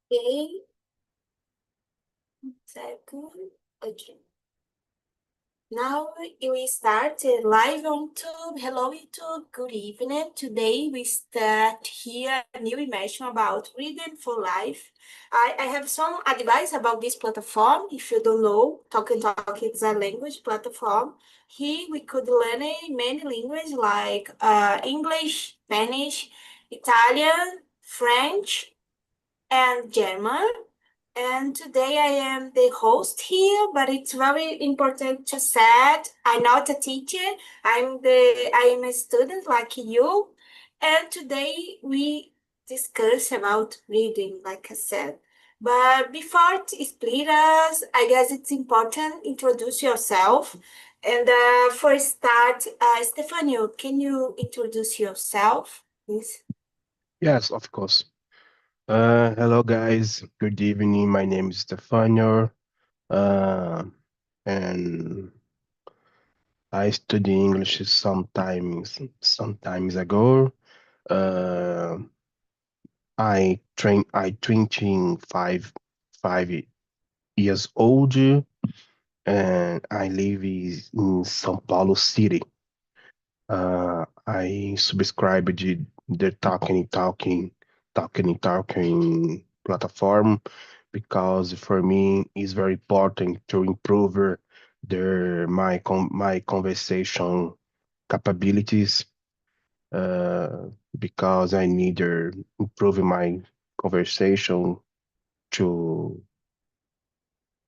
Okay, second. Okay. Now we start live on YouTube. Hello YouTube, good evening. Today we start here a new immersion about reading for life. I have some advice about this platform. If you don't know, Talk and Talk is a language platform. Here we could learn many languages like English, Spanish, Italian, French, and German. And today I am the host here, but it's very important to say I'm not a teacher. I am a student like you. And today we discuss about reading, like I said. But before to split us, I guess it's important introduce yourself. And for start, Stefano, can you introduce yourself, please? Yes, of course. Hello guys, good evening. My name is Stefano, uh, and I studied English sometimes ago. Uh, I 25 years old, and I live in São Paulo City. I subscribe the Talking platform because for me it's very important to improve my conversation capabilities because I need to improve my conversation to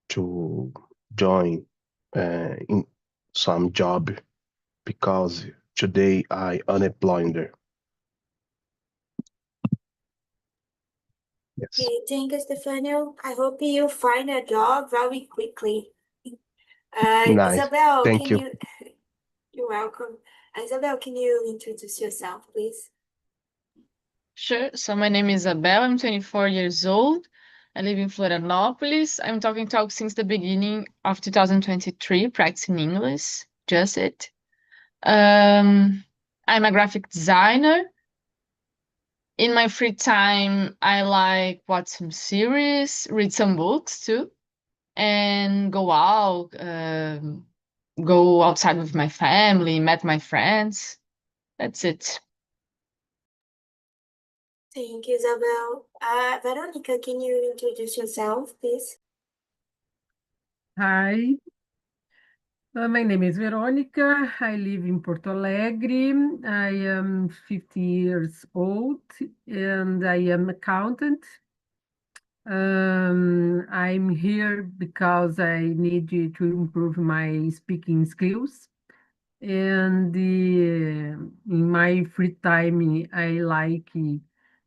to join in some job because today I unemployed. Yes. Okay, thank you, Stefano. I hope you find a job very quickly. Nice. Isabel, Thank can you. you? You're welcome. Isabel, can you introduce yourself, please? Sure. So my name is Isabel. I'm 24 years old. I live in Florianópolis. I'm talking talk since the beginning of 2023, practicing English. Just it. I'm a graphic designer. In my free time, I like watch some series, read some books too, and go out, go outside with my family, met my friends. That's it. Thank you, Isabel. Veronica, can you introduce yourself, please? Hi, my name is Veronica. I live in Porto Alegre. I am 50 years old and I am accountant. I'm here because I need to improve my speaking skills. And in my free time, I like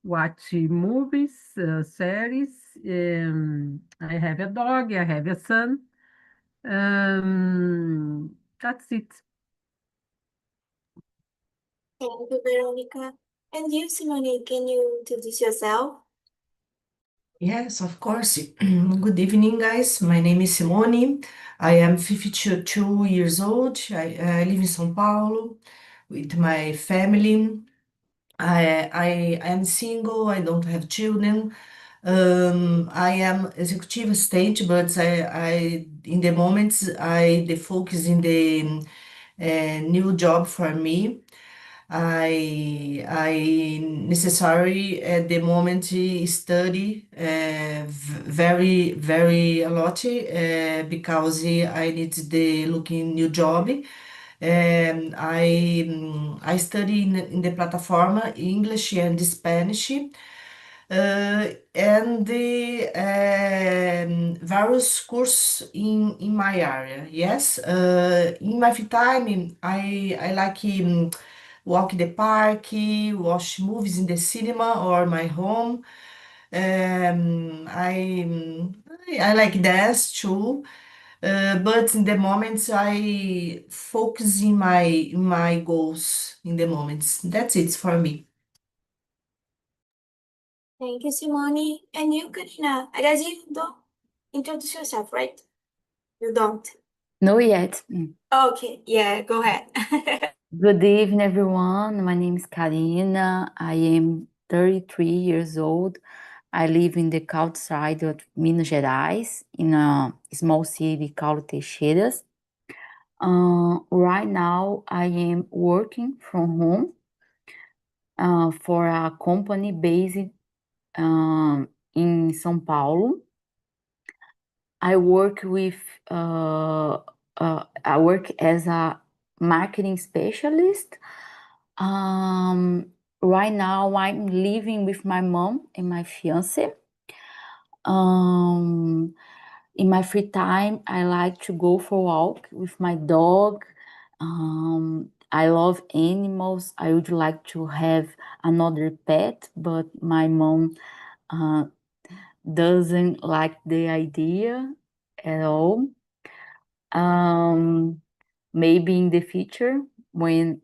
watch movies, series. I have a dog, I have a son. That's it. Thank you, Veronica. And you, Simone, can you introduce yourself? Yes, of course. Good evening, guys. My name is Simone. I am 52 years old. I live in São Paulo with my family. I am single. I don't have children. I am executive stage, but in the moment the focus in the new job for me. I necessary at the moment study very a lot because I need the looking new job. I study in the platform English and Spanish. And the various courses in my area. Yes, in my free time, I like walk in the park, watch movies in the cinema or my home. Um, I I like dance too, but in the moments I focus in my goals in the moments. That's it for me. Thank you, Simone. And you, Karina. I guess you don't introduce yourself, right? You don't. No yet. Okay, yeah, go ahead. Good evening, everyone. My name is Karina. I am 33 years old. I live in the countryside of Minas Gerais, in a small city called Teixeiras. Right now, I am working from home for a company based in São Paulo. I work as a marketing specialist. Right now, I'm living with my mom and my fiance. In my free time, I like to go for a walk with my dog. I love animals. I would like to have another pet, but my mom doesn't like the idea at all. Maybe in the future, when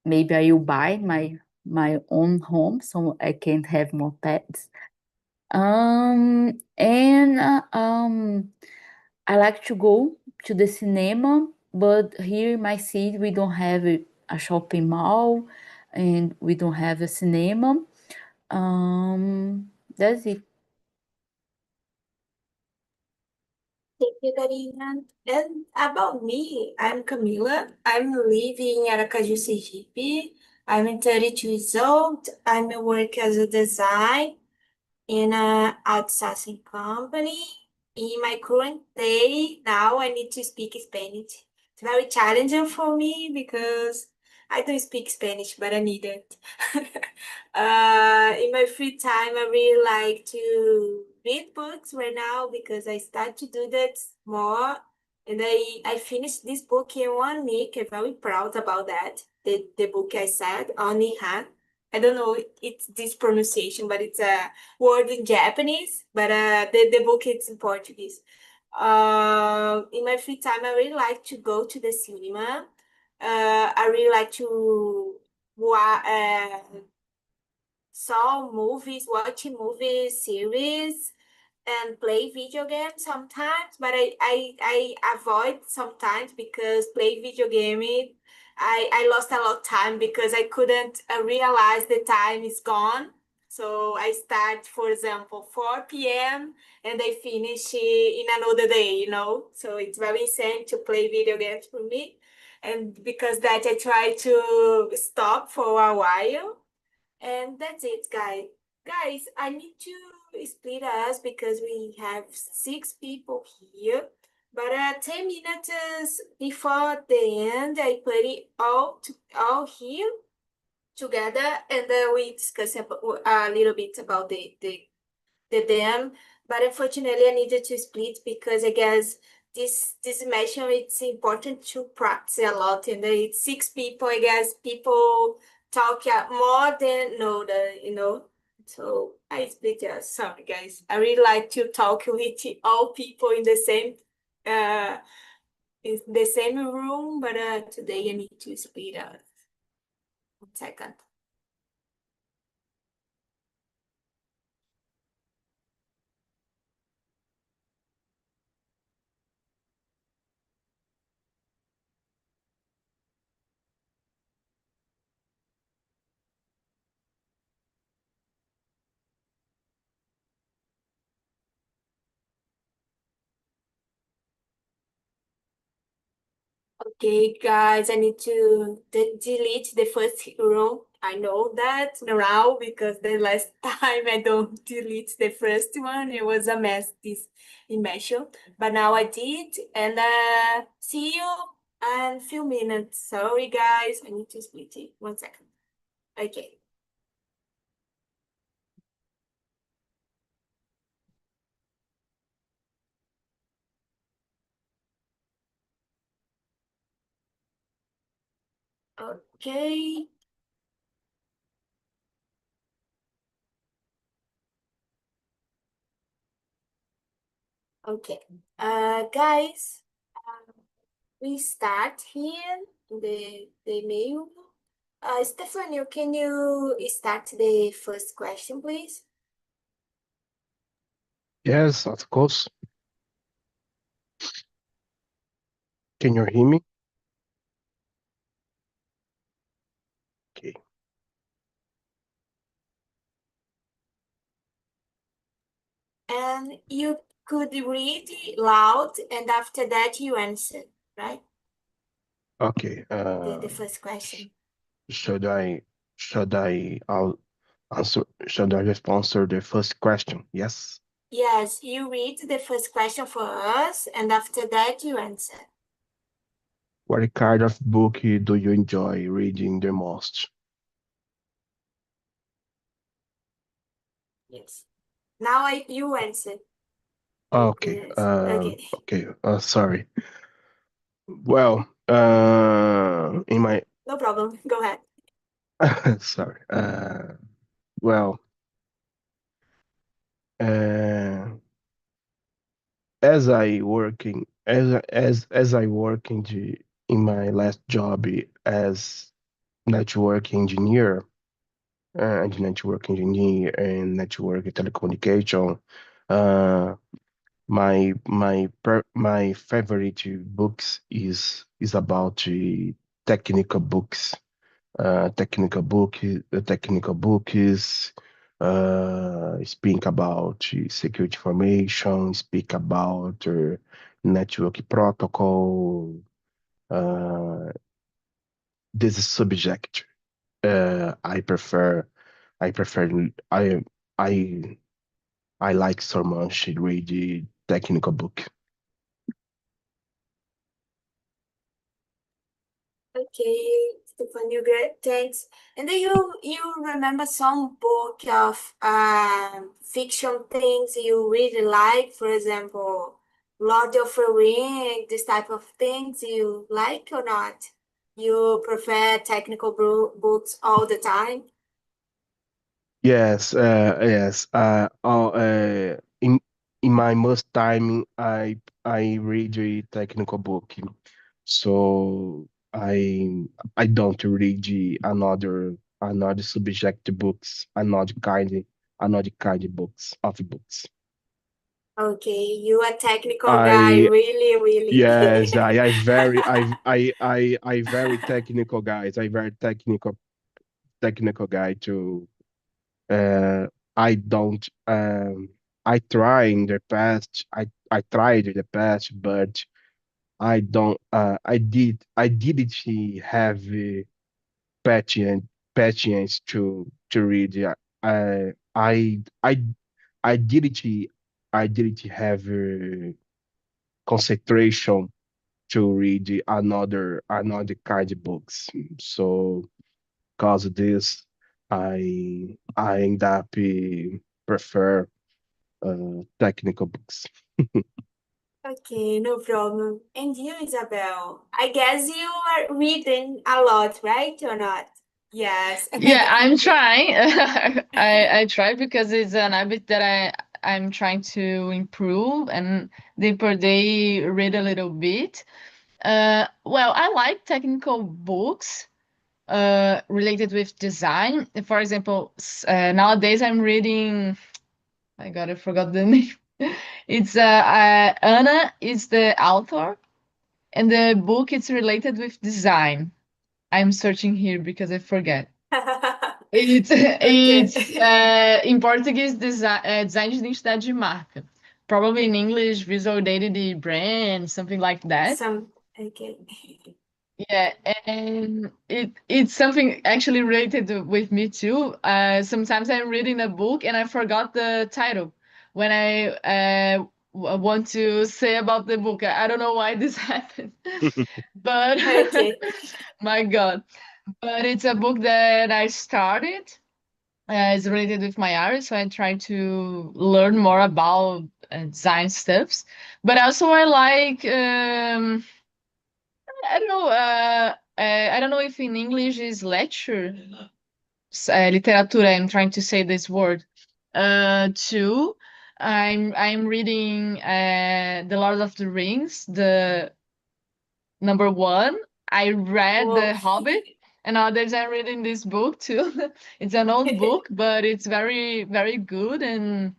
maybe I will buy my own home so I can have more pets. And I like to go to the cinema, but here in my city we don't have a shopping mall and we don't have a cinema. That's it. Thank you, Karina. And about me, I'm Camila. I'm living in Aracaju, Sergipe. I'm 32 years old. I'm work as a design in a outsourcing company. In my current day, now I need to speak Spanish. It's very challenging for me because I don't speak Spanish, but I need it. In my free time, I really like to read books right now because I start to do that more. And I finished this book in 1 week. I'm very proud about that. The book I said, Onihan. I don't know it's this pronunciation, but it's a word in Japanese, but the book is in Portuguese. In my free time, I really like to go to the cinema. I really like to saw movies, watching movies, series, and play video games sometimes, but I avoid sometimes because play video game, I lost a lot of time because I couldn't realize the time is gone. So I start, for example, 4 p.m. and I finish in another day, you know? So it's very insane to play video games for me. And because that I try to stop for a while. And that's it, guys. Guys, I need to split us because we have 6 people here. But 10 minutes before the end, I put it all here together, and we discuss a little bit about the them. But unfortunately, I needed to split because I guess this mission it's important to practice a lot. And it's 6 people. I guess people talk more than know the So I split it. Sorry, guys. I really like to talk with all people uh in the same room, but today I need to split up. 1 second. Okay, guys, I need to delete the first row. I know that now because the last time I don't delete the first one, it was a mess, this immersion. But now I did, and see you in a few minutes. Sorry, guys, I need to split it. 1 second. Okay. Okay. Okay. Guys, we start here in the mail. Stephanie, can you start the first question, please? Yes, of course. Can you hear me? Okay. You could read loud, and after that you answer, right? Okay. The first question. Should I I'll answer should I answer the first question? Yes. Yes, you read the first question for us, and after that you answer. What kind of book do you enjoy reading the most? Yes. Now you answer. Okay. Yes. Okay. Okay. Sorry. Well, in my No problem. Go ahead. sorry. Well, uh, as I working in my last job as network engineer, and network engineer and network telecommunication. Uh, my favorite books is about technical books. Technical books speak about security information, speak about network protocol. Uh, this subject I prefer. I prefer. I I like so much read the technical book. Okay, Stefan, you great. Thanks. And then you remember some book of fiction things you really like, for example, Lord of the Rings, this type of things you like or not? You prefer technical books all the time? Yes. In my most time, I read a technical book, so I don't read another subject books, another kind of books. Okay, you a technical guy, I really, really. Yes, I very I very technical guys. I very technical guy too. Uh, I don't. I try in the past. I tried in the past, but I don't. I didn't have patience to read. I I didn't I didn't have concentration to read another kind of books. So because of this, I end up prefer technical books. Okay, no problem. And you, Isabel, I guess you are reading a lot, right, or not? Yes. Yeah, I'm trying. I try because it's an habit that I'm trying to improve and day per day read a little bit. Well, I like technical books related with design. For example, nowadays I'm reading. I gotta forgot the name. It's Anna is the author, and the book is related with design. I'm searching here because I forget. It's Okay. in Portuguese, design de identidade de marca. Probably in English, visual identity brand, something like that. Okay. Yeah, and it's something actually related with me too. Sometimes I'm reading a book and I forgot the title when I want to say about the book. I don't know why this happened, but Okay. my God. But it's a book that I started. It's related with my art, so I try to learn more about design stuffs. But also I like I don't know. I don't know if in English is lecture, literatura. I'm trying to say this word. Too. I'm reading The Lord of the Rings, the number one. I read Whoa. The Hobbit, and nowadays I'm reading this book too. It's an old book, but it's very very good and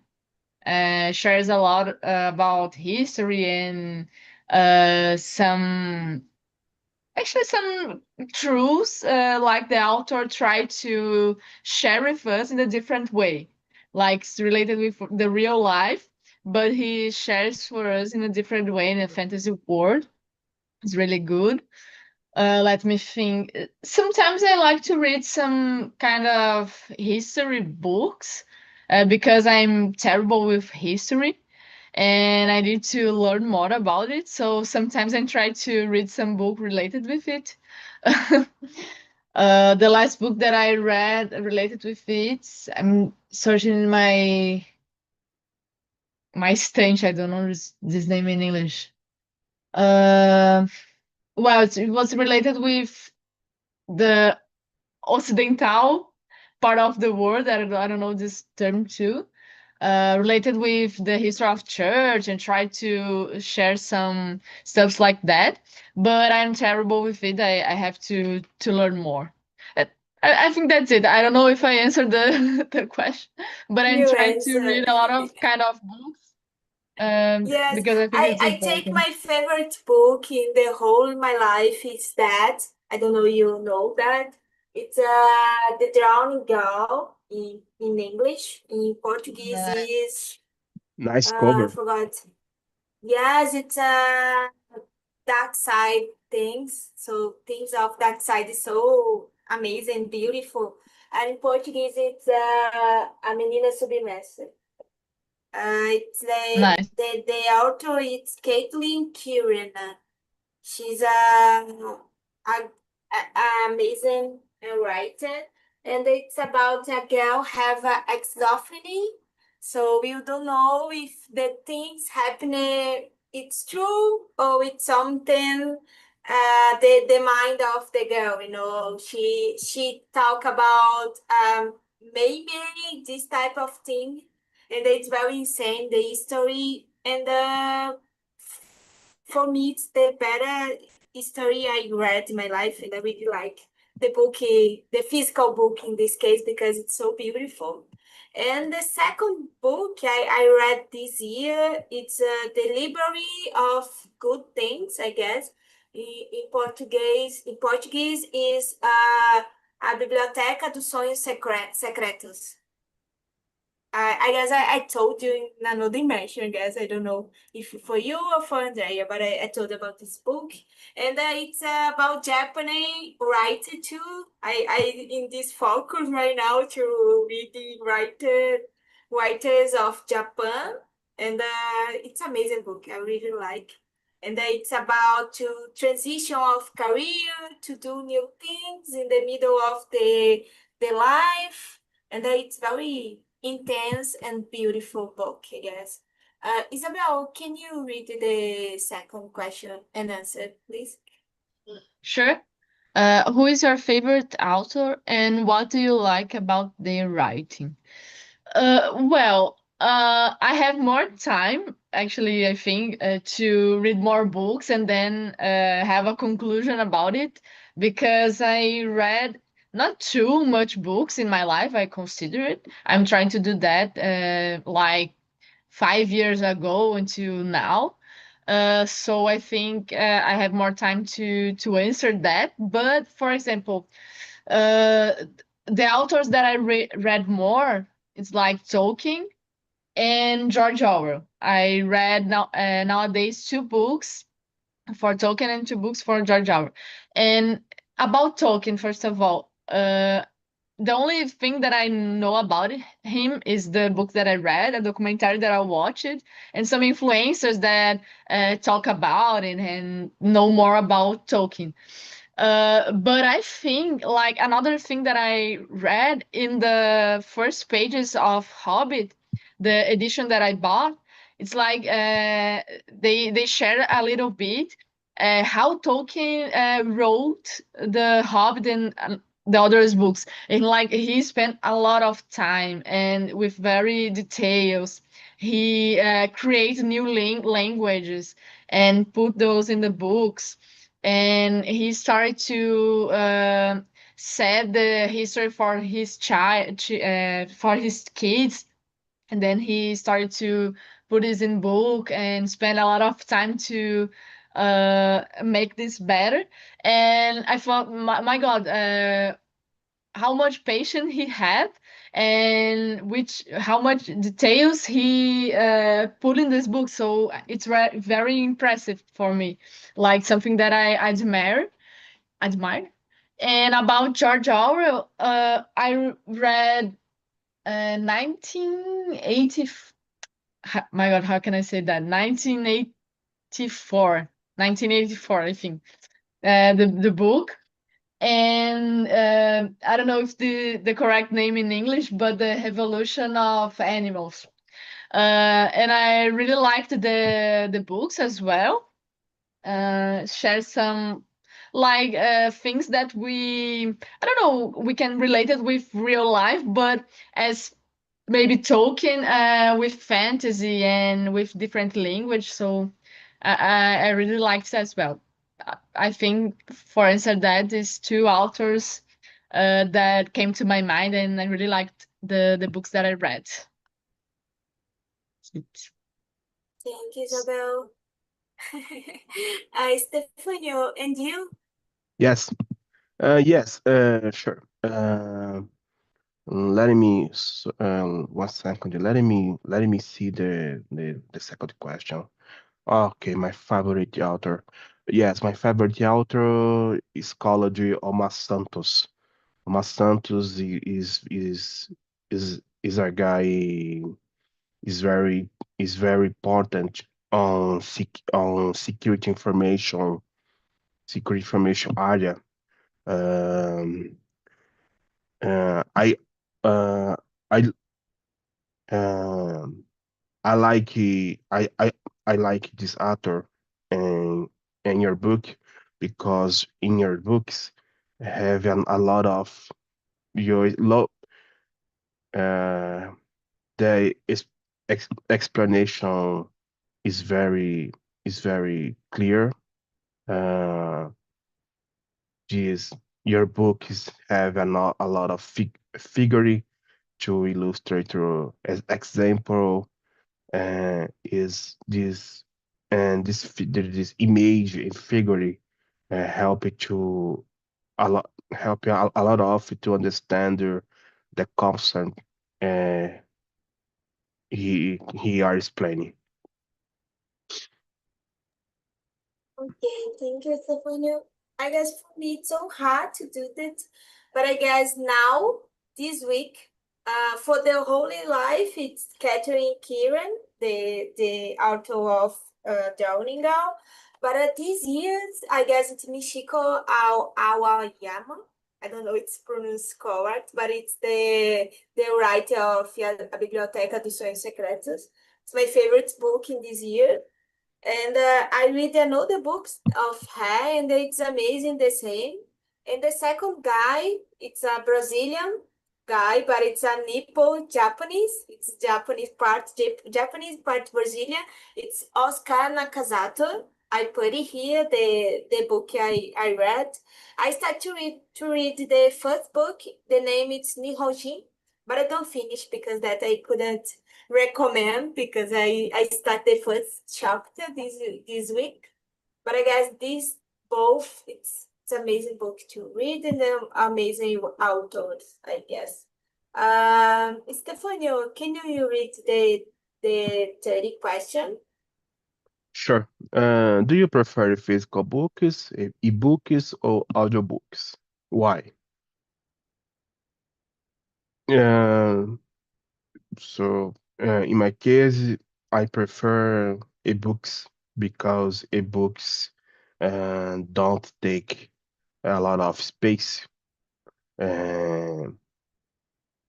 shares a lot about history and some actually some truths like the author tried to share with us in a different way, like it's related with the real life, but he shares for us in a different way in a fantasy world. It's really good. Let me think. Sometimes I like to read some kind of history books because I'm terrible with history and I need to learn more about it. So sometimes I try to read some book related with it. The last book that I read related with it, I'm searching in my stench. I don't know this name in English. Well, it was related with the Occidental part of the world. I don't know this term too. Related with the history of church and try to share some stuff like that. But I'm terrible with it. I have to learn more. Uh, I think that's it. I don't know if I answered the the question, but I'm New trying to answer. read a lot of kind of books Yes, because I think I it's I take important. my favorite book in the whole my life is that. I don't know you know that. It's The Drowning Girl in English. In Portuguese Nice. is Nice I cover. forgot. Yes, it's dark side things. So things of dark side is so amazing, beautiful. And in Portuguese it's A Menina Submersa. It's Nice. the author is Caitlin Kieran. She's a amazing writer, and it's about a girl have a schizophrenia. So you don't know if the things happening it's true or it's something the mind of the girl. She talk about maybe this type of thing, and it's very insane the history and for me, it's the better story I read in my life, and I really like the book, the physical book in this case, because it's so beautiful. And the second book I read this year, it's The Library of Good Things, I guess. In Portuguese is A Biblioteca dos Sonhos Secretos. I guess I told you in another immersion, I guess. I don't know if for you or for Andrea, but I told about this book. And it's about Japanese writer too. I in this focus right now to read the writers of Japan. And it's amazing book. I really like. And it's about to transition of career to do new things in the middle of the life. And it's very intense and beautiful book, I guess. Isabel, can you read the second question and answer, please? Sure. Who is your favorite author and what do you like about their writing? I have more time, actually, I think, to read more books and then have a conclusion about it because I read not too much books in my life, I consider it. I'm trying to do that like 5 years ago until now. So I think I have more time to answer that. But for example, uh, the authors that I read more, it's like Tolkien and George Orwell. I read nowadays 2 books for Tolkien and 2 books for George Orwell. And about Tolkien, first of all, the only thing that I know about him is the book that I read, a documentary that I watched, and some influencers that talk about it and know more about Tolkien. But I think like another thing that I read in the first pages of Hobbit, the edition that I bought, it's like they share a little bit how Tolkien wrote the Hobbit and the others books, and like he spent a lot of time and with very details. He creates new languages and put those in the books and he started to set the history for his for his kids, and then he started to put this in book and spend a lot of time to make this better. And I thought, my God, how much patience he had, and how much details he put in this book. So it's very impressive for me, like something that I admire. And about George Orwell, I read 1980. My God, how can I say that? 1984, 1984, I think. The book, and I don't know if the correct name in English, but the evolution of animals. And I really liked the books as well. Share some like things that I don't know, we can relate it with real life, but as maybe Tolkien with fantasy and with different language. So I really liked it as well. I think, for instance, that is two authors that came to my mind, and I really liked the books that I read. Thank you, Isabel. Stefano, and you? Yes. Yes. Sure. Let me 1 second. Let me see the second question. Okay, my favorite author. Yes, my favorite author is called Omar Santos. Omar Santos is a guy is very is very important on security information area. Um, I uh, I um, I like I like this author and your book because in your books have a lot of your uh the explanation is very clear. Uh, this your books have a lot of figure to illustrate through as example is this and this image and figure help it to a lot help you a lot of to understand the concept uh, he are explaining. Okay, thank you, Stefano. I guess for me it's so hard to do that, but I guess now, this week, for the Holy Life, it's Catherine Kieran, the author of Downingham. But this year, I guess it's Michiko Awayama. I don't know if it's pronounced correct, but it's the writer of A Biblioteca dos Sonhos Secretos. It's my favorite book in this year. And I read another books of her, and it's amazing the same. And the second guy, it's a Brazilian guy, but it's a Nippo Japanese. It's Japanese part Japanese part Brazilian. It's Oscar Nakazato. I put it here, the book I read. I start to read the first book. The name is Nihonjin, but I don't finish because that I couldn't recommend because I start the first chapter this week. But I guess these both it's amazing book to read and amazing authors, I guess. Stefano, can you read the 30 question? Sure. Do you prefer physical books, e-books, or audiobooks? Why? Uh, in my case, I prefer e-books because e-books don't take a lot of space and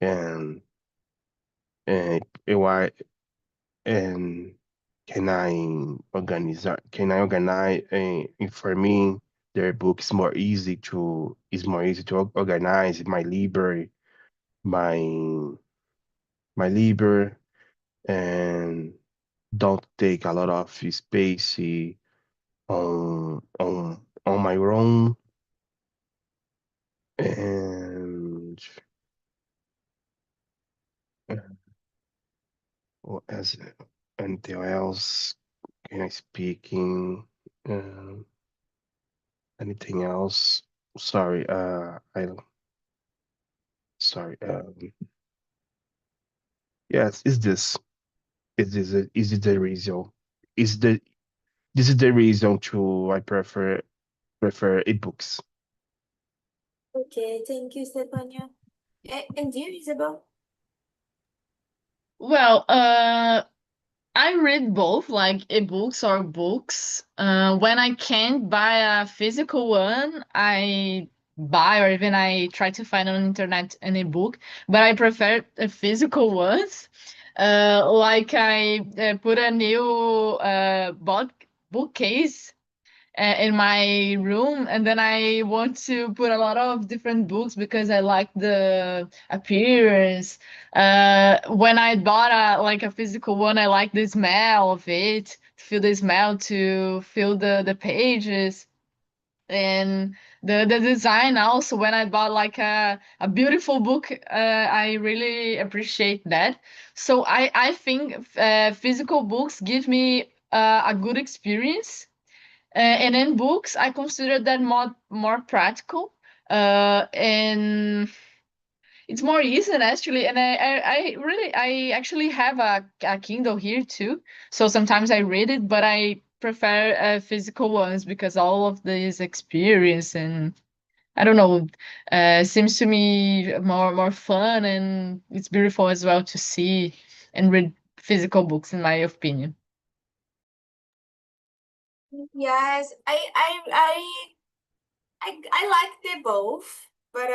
and and why and can I organize and for me their book is more easy to organize my library my library and don't take a lot of space on my own and uh, what as anything else can I speaking uh, anything else sorry Sorry. Yes, is this is it the reason? Is the This is the reason to I prefer ebooks. Okay, thank you, Stefania. And you, Isabel? Well, I read both, like ebooks or books. When I can't buy a physical one, I buy or even I try to find on internet an ebook, but I prefer physical ones. Like I put a new bookcase in my room, and then I want to put a lot of different books because I like the appearance. When I bought a physical one, I like the smell of it, feel the smell, to feel the pages, and the design also. When I bought like a beautiful book, I really appreciate that. So I think physical books give me a good experience, and in books, I consider that more practical, and it's more easy actually. And I actually have a Kindle here too. So sometimes I read it, but I prefer physical ones because all of this experience, and I don't know, seems to me more fun, and it's beautiful as well to see and read physical books, in my opinion. Yes, I like them both, but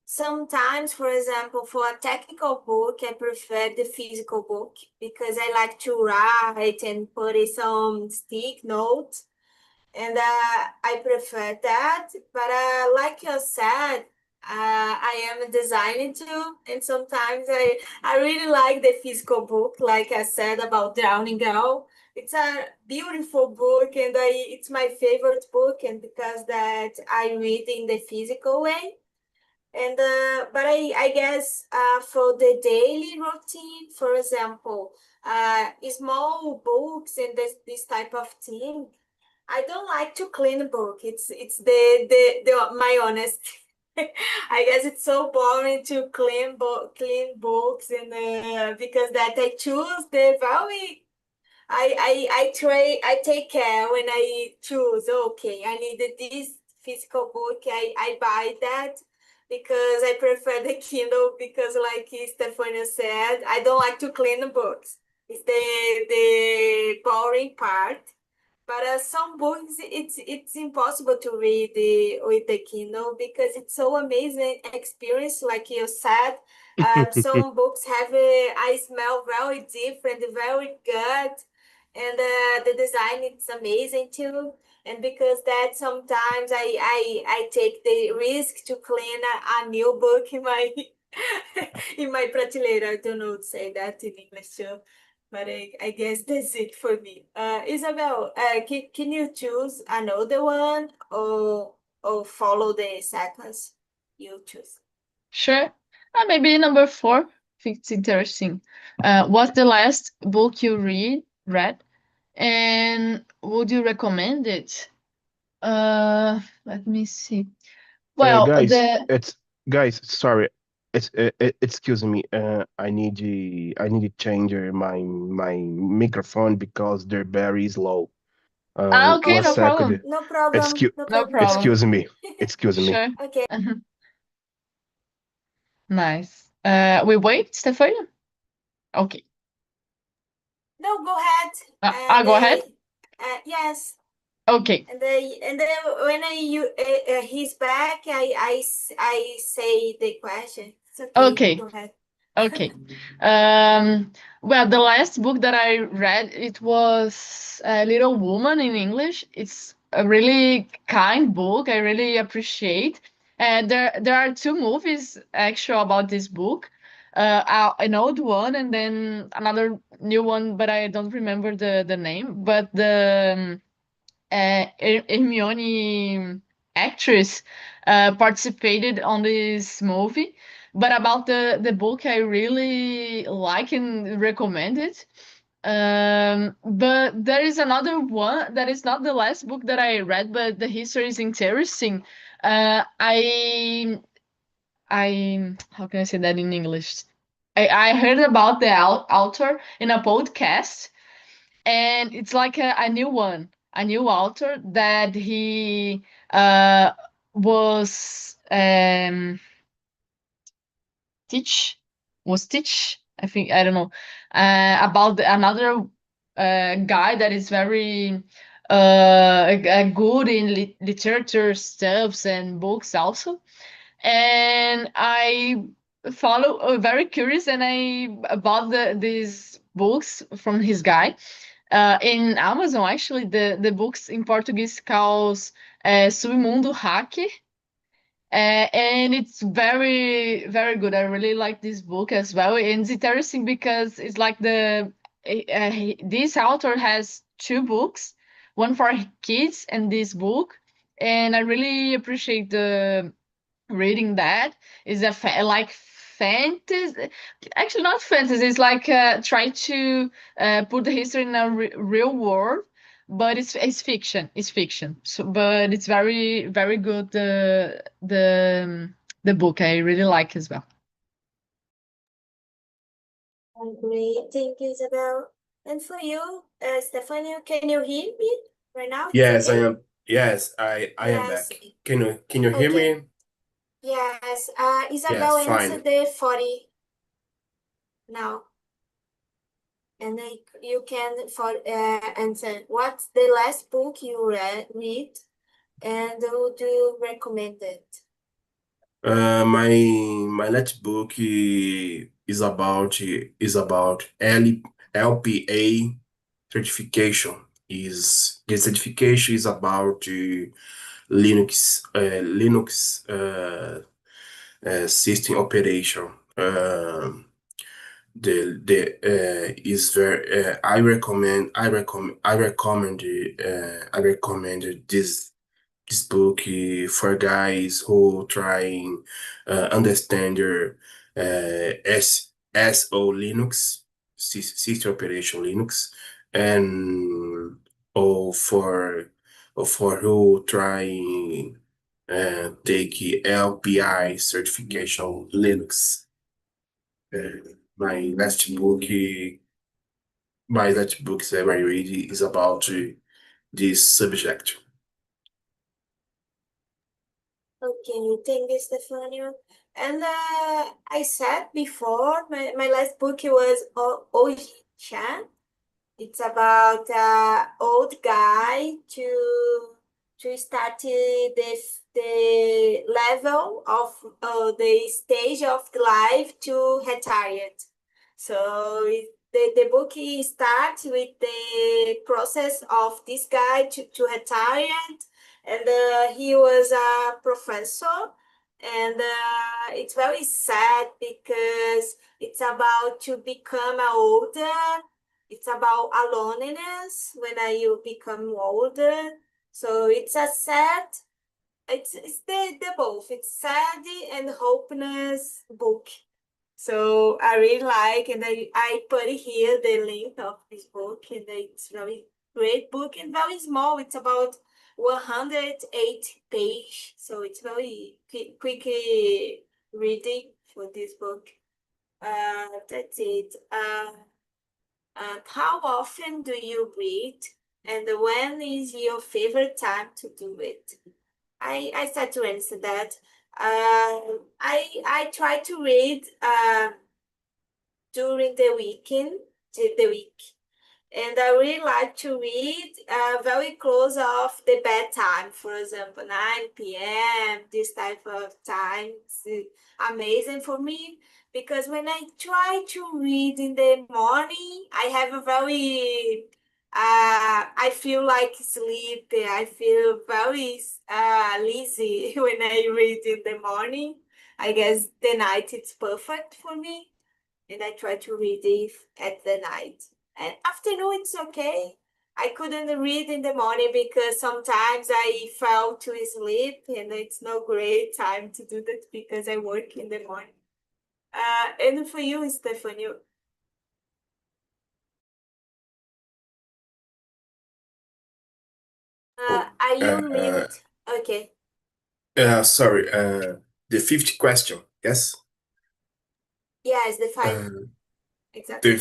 sometimes, for example, for a technical book, I prefer the physical book because I like to write and put in some stick notes, and I prefer that. But like you said, I am a designer too, and sometimes I really like the physical book, like I said about Drowning Girl. It's a beautiful book, and it's my favorite book, and because that I read in the physical way. And but I guess for the daily routine, for example, small books and this type of thing, I don't like to clean a book. It's the my honest. I guess it's so boring to clean books, and because that I choose the very I take care when I choose. Okay, I needed this physical book. I buy that because I prefer the Kindle because, like Stefania said, I don't like to clean the books. It's the boring part. But some books, it's impossible to read with the Kindle because it's so amazing experience. Like you said, some books have a smell very different, very good, and the design it's amazing too. And because that sometimes I take the risk to clean a new book in my in my prateleira. I don't know how to say that in English too. But I guess that's it for me. Isabel, can you choose another one or follow the sequence you choose? Sure. Maybe number 4. I think it's interesting. What's the last book you read, and would you recommend it? Let me see. Well, Guys, the it's guys. Sorry, excuse me. I need to change my microphone because they're very slow. okay, One no Okay, problem. second. no problem, Excuse no No problem. problem. excuse me. Excuse me. Sure. Okay, Nice. We wait, Stefania? Okay. no, go ahead. Go ahead. Yes. Okay. And then when he's back, I say the question. It's okay. Okay. Go ahead. Okay. Well, the last book that I read, it was Little Woman in English. It's a really kind book. I really appreciate. And there are 2 movies actually about this book. An old one and then another new one, but I don't remember the name. But the Hermione actress participated on this movie. But about the book, I really like and recommend it. But there is another one that is not the last book that I read, but the history is interesting. I how can I say that in English? I heard about the author in a podcast, and it's like a new one, a new author that he was teach, I think, I don't know, about another guy that is very good in literature stuffs and books also. And I follow very curious, and I bought these books from his guy in Amazon. Actually, the books in Portuguese calls Submundo Hacker. And it's very, very good. I really like this book as well. And it's interesting because it's like this author has two books, one for kids and this book. And I really appreciate the reading that. Is like fantasy, actually not fantasy. It's like try to put the history in a real world, but it's fiction. It's fiction. So, but it's very, very good. The book I really like as well. Great, thank you, Isabel. And for you, Stefania, can you hear me right now? It's Yes, I okay? am. Yes, I am Yes. back. Can you hear Okay. me? Yes. Yes, Isabel answered fine. the 40 now. And you can answer what's the last book you read and would you recommend it? My last book is about LPA certification. Is the certification is about Linux system operation. The is very I recommend this book for guys who trying understand your SO Linux system operation Linux, and or for who trying take LPI certification Linux. Uh, my last book that I read is about this subject. Okay, thank you, Stefania. And I said before, my last book was Oji-chan. It's about old guy to start the level of the stage of life to retired. So the book starts with the process of this guy to retire, and he was a professor, and it's very sad because it's about to become older. It's about loneliness when you become older. So it's a sad, it's the both. It's sad and hopeless book. So I really like, and I put here the link of this book, and it's very great book and very small. It's about 108 page, so it's very quick reading for this book. That's it. How often do you read, and when is your favorite time to do it? I start to answer that. I try to read during the week, and I really like to read very close of the bedtime. For example, 9 p.m. This type of time is amazing for me because when I try to read in the morning, I have a very I feel like sleepy. I feel very lazy when I read in the morning. I guess the night it's perfect for me, and I try to read it at the night. And afternoon it's okay. I couldn't read in the morning because sometimes I fell to sleep, and it's no great time to do that because I work in the morning. And for you, Stephanie, are you Uh, mute? Okay. Sorry. The fifth question. Yes. Yes, the five, Uh, exactly. the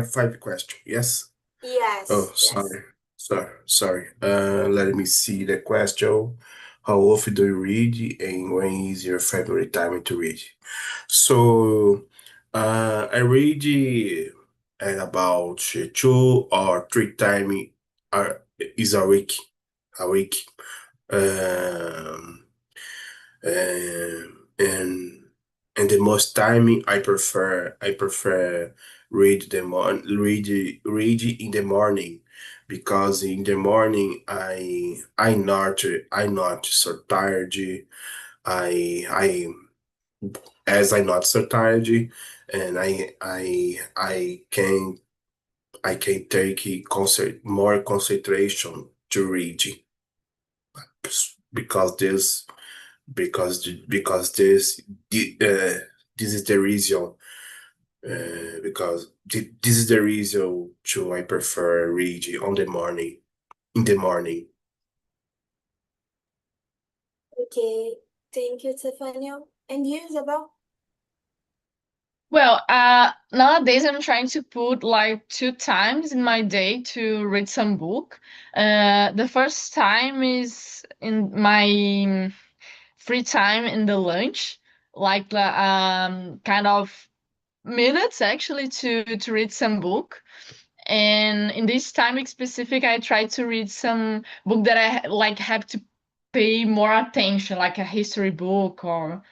five question. Yes. Oh, Yes, yes. sorry. Let me see the question. How often do you read, and when is your favorite time to read? So, I read at about 2 or 3 times is a week. A week. Um, and the most time I prefer read in the morning, because in the morning I not so tired. I as I'm not so tired, and I can take more concentration to read, because this is the reason, because this is the reason to I prefer reading on the morning, in the morning. Okay, thank you, Stefania. And you, Isabel? Well, nowadays I'm trying to put like 2 times in my day to read some book. The first time is in my free time in the lunch, like kind of minutes actually to read some book. And in this time specific, I try to read some book that I like have to pay more attention, like a history book or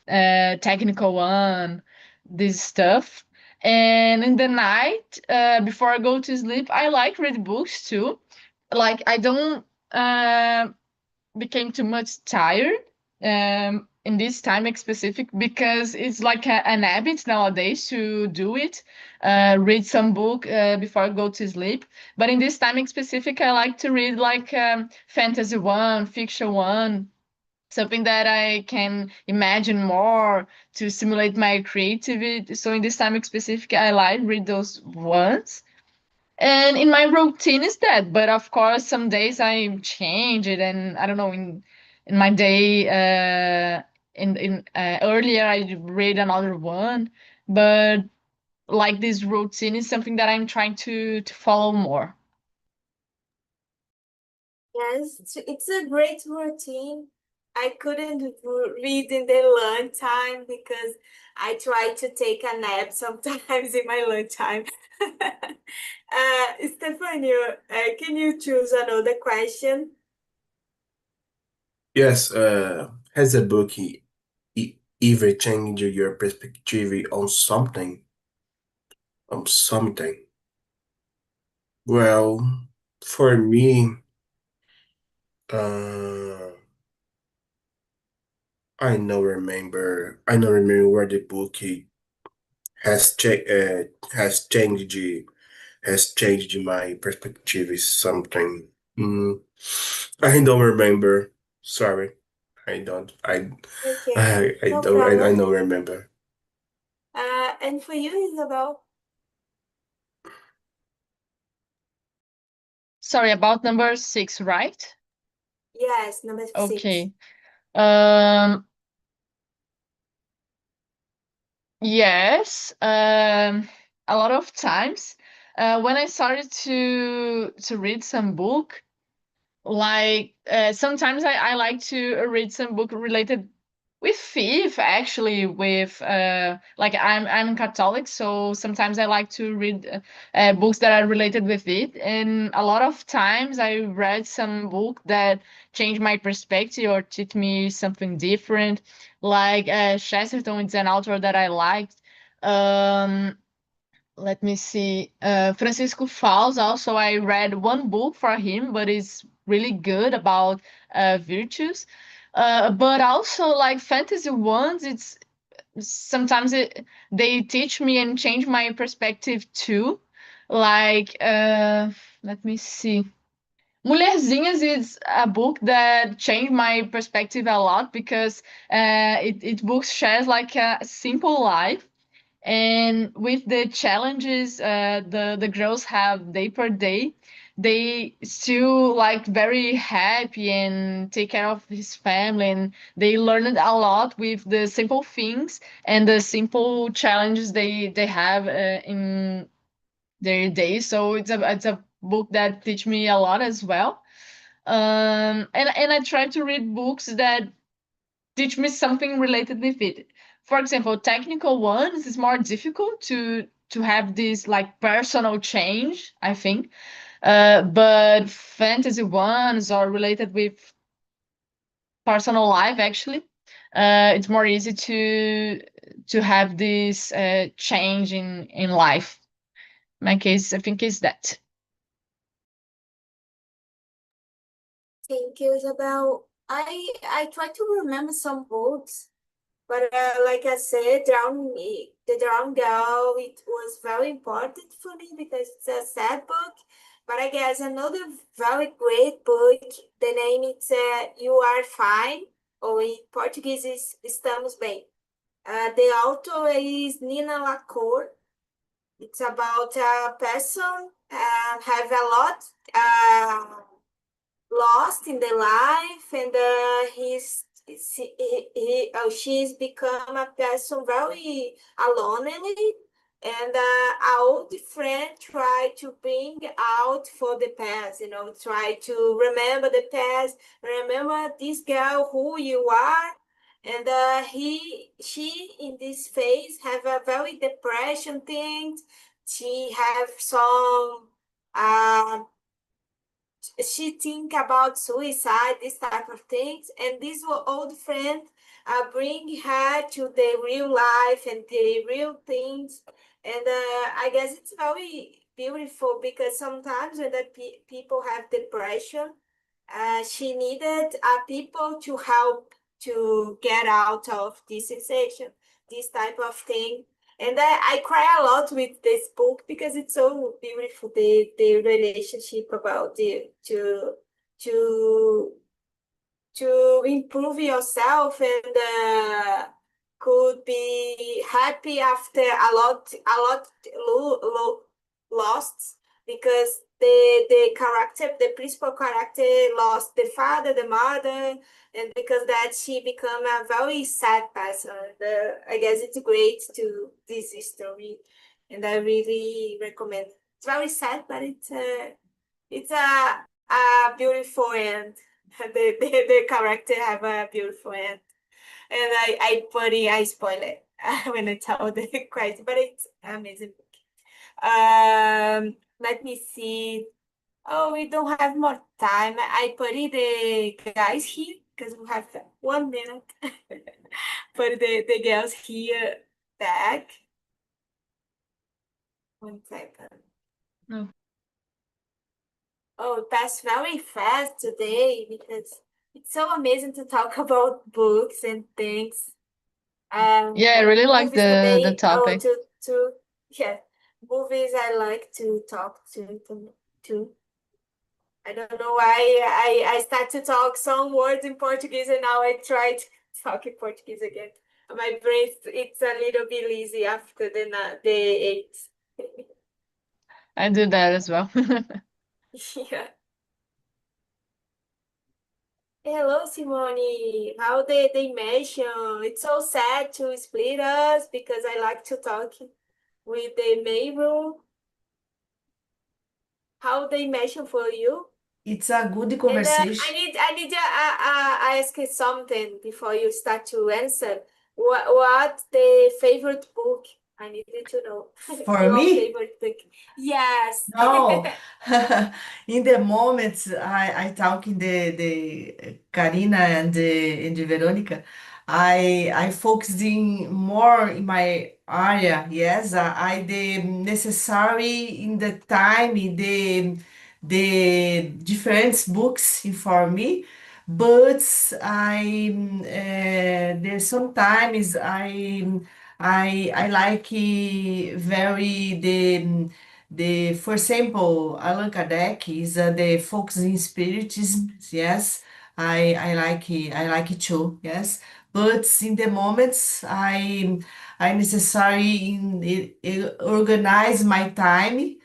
technical one, this stuff. And in the night, before I go to sleep, I like read books too. Like I don't became too much tired in this time specific, because it's like an habit nowadays to do it, read some book before I go to sleep. But in this time specific, I like to read like fantasy one, fiction one, something that I can imagine more to stimulate my creativity. So in this time specific, I like read those ones. And in my routine is that, but of course some days I change it, and I don't know, in my day in earlier I read another one, but like this routine is something that I'm trying to follow more. Yes, it's a great routine. I couldn't read in the lunch time because I try to take a nap sometimes in my lunch time. Stefania, can you choose another question? Yes. Has a book ever changed your perspective on something? On something. Well, for me, uh, I don't remember where the book has changed my perspective is something. Mm, I don't remember. Sorry. I don't. Okay, I no don't. I problem. don't remember. And for you, Isabel? Sorry, about number 6, right? Yes, number 6. Okay. Um, yes. A lot of times, when I started to read some book, like sometimes I like to read some book related with faith, actually, with like I'm Catholic, so sometimes I like to read books that are related with it. And a lot of times I read some book that changed my perspective or teach me something different. Like Chesterton is an author that I liked. um Let me see. Francisco Fals, also, I read one book for him, but it's really good about virtues. But also, like fantasy ones, it's sometimes they teach me and change my perspective too. Like, let me see. Mulherzinhas is a book that changed my perspective a lot, because it book shares like a simple life, and with the challenges the girls have day per day, they still like very happy and take care of his family, and they learned a lot with the simple things and the simple challenges they have in their days. So it's a book that teach me a lot as well. And I try to read books that teach me something related with it. For example, technical ones is more difficult to have this like personal change, I think. But fantasy ones are related with personal life actually. It's more easy to have this change in life. My case, I think, is that. Thank you, Isabel. I try to remember some books, but like I said, the Drown Girl, it was very important for me because it's a sad book. But I guess another very great book, the name is You Are Fine, or in Portuguese is Estamos Bem. The author is Nina Lacour. It's about a person have a lot lost in their life, and she's become a person very lonely, and our old friend tried to bring out for the past, try to remember the past, remember this girl who you are. And she in this phase have a very depression thing. She have some she think about suicide, this type of things, and this old friend bring her to the real life and the real things. And I guess it's very beautiful because sometimes when the people have depression, she needed people to help to get out of this sensation, this type of thing. And I cry a lot with this book because it's so beautiful, the relationship about to to improve yourself, and could be happy after a lot lost, because the principal character lost the father, the mother, and because that she become a very sad person. I guess it's great to this story, and I really recommend. It's very sad, but it's a beautiful end. The character have a beautiful end, and I spoil it when I tell the question, but it's amazing. Let me see. Oh, we don't have more time. I put it the guys here because we have 1 minute. Put the girls here back. 1 second. No. Oh, it passed very fast today because it's so amazing to talk about books and things. Yeah, I really like Movies the today. Oh, topic. yeah, movies I like to talk to. I don't know why I start to talk some words in Portuguese and now I try to talk in Portuguese again. My brain it's a little bit lazy after the 8. I do that as well. Yeah. Hello, Simone. How they mention? It's so sad to split us because I like to talk with the main room. How they mention for you? It's a good And conversation. I need to ask you something before you start to answer. What the favorite book? I needed to know For your me, favorite book. Yes. no. In the moments I talk in the Karina and the Veronica, I focused in more in my area. Yes, I the necessary in the time in the different books for me, but there's sometimes I like very for example, Allan Kardec is the focus in spiritism. Yes, I like it too. Yes, but in the moments I necessary organize my time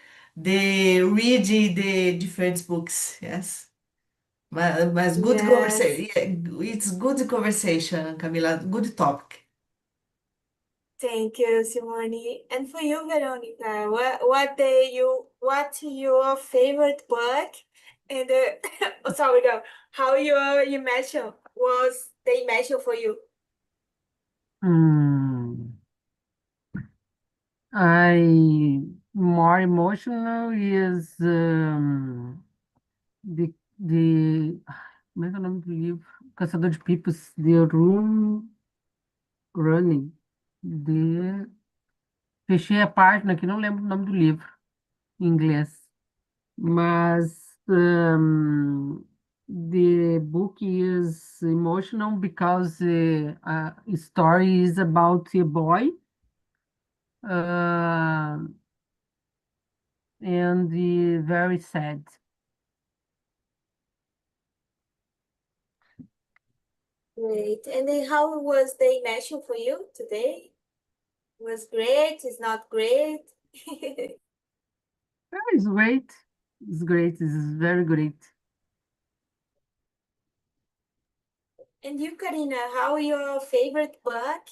the reading the different books. Yes. Mas good conversation. Yes. It's good conversation, Camila. Good topic. Thank you, Simone. And for you, Veronica, what's your favorite book? And oh, sorry, no, how your immersion was the immersion for you? Hmm. I more emotional is the como é que é o nome do livro? Caçador de Pipas, The Room Running. Fechei a página que não lembro o nome do livro em inglês, mas the book is emotional because a story is about a boy and very sad. Great. And then how was the immersion for you today? Was great? Is not great? It's great. It's great. It's very great. And you, Karina, how your favorite book?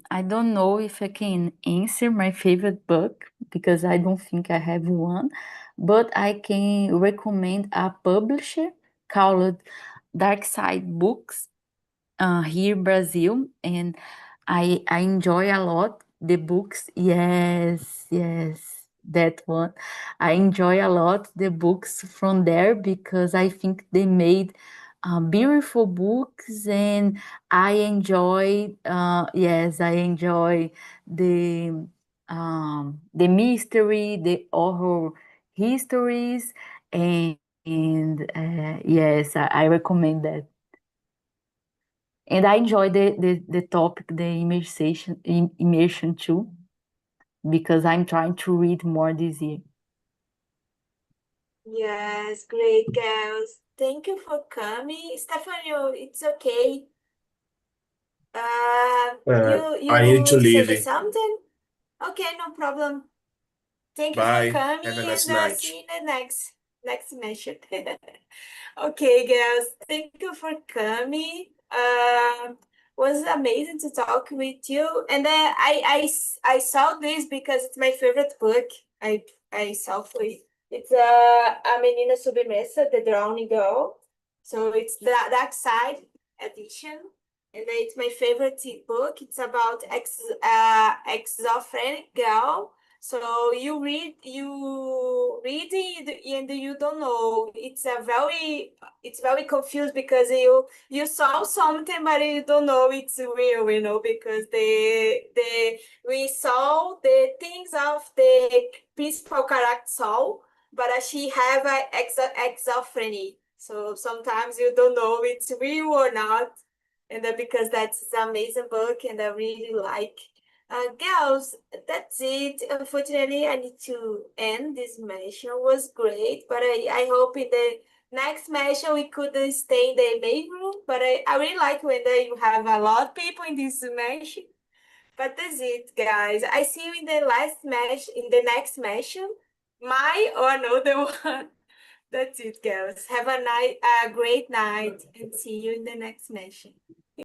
I don't know if I can answer my favorite book because I don't think I have one, but I can recommend a publisher called Dark Side Books here in Brazil, and I enjoy a lot the books. Yes, yes, that one. I enjoy a lot the books from there because I think they made beautiful books, and I enjoy. Yes, I enjoy the mystery, the horror histories, and yes, I recommend that. And I enjoy the topic, the immersion too, because I'm trying to read more this year. Yes, great, girls. Thank you for coming. Stephanie, it's okay. You I need to you say leave. something? Okay, no problem. Thank you for Bye. Have a coming nice and night. see you in the next session. Okay, girls, thank you for coming. Was amazing to talk with you. And then I saw this because it's my favorite book. I saw for it. It's A Menina Submersa, The Drowning Girl. So it's the Dark Side edition. And it's my favorite book. It's about schizophrenic girl. So you read it and you don't know. It's very confused because you saw something but you don't know it's real, because we saw the things of the principal character saw, but she have a schizophrenia. So sometimes you don't know it's real or not. And because that's an amazing book and I really like. Girls, that's it. Unfortunately, I need to end this mention. It was great, but I hope in the next mention we could stay in the main room. But I really like when you have a lot of people in this mention. But that's it, guys. I see you in the next mention. My or another one. That's it, girls. Have a great night and see you in the next mention.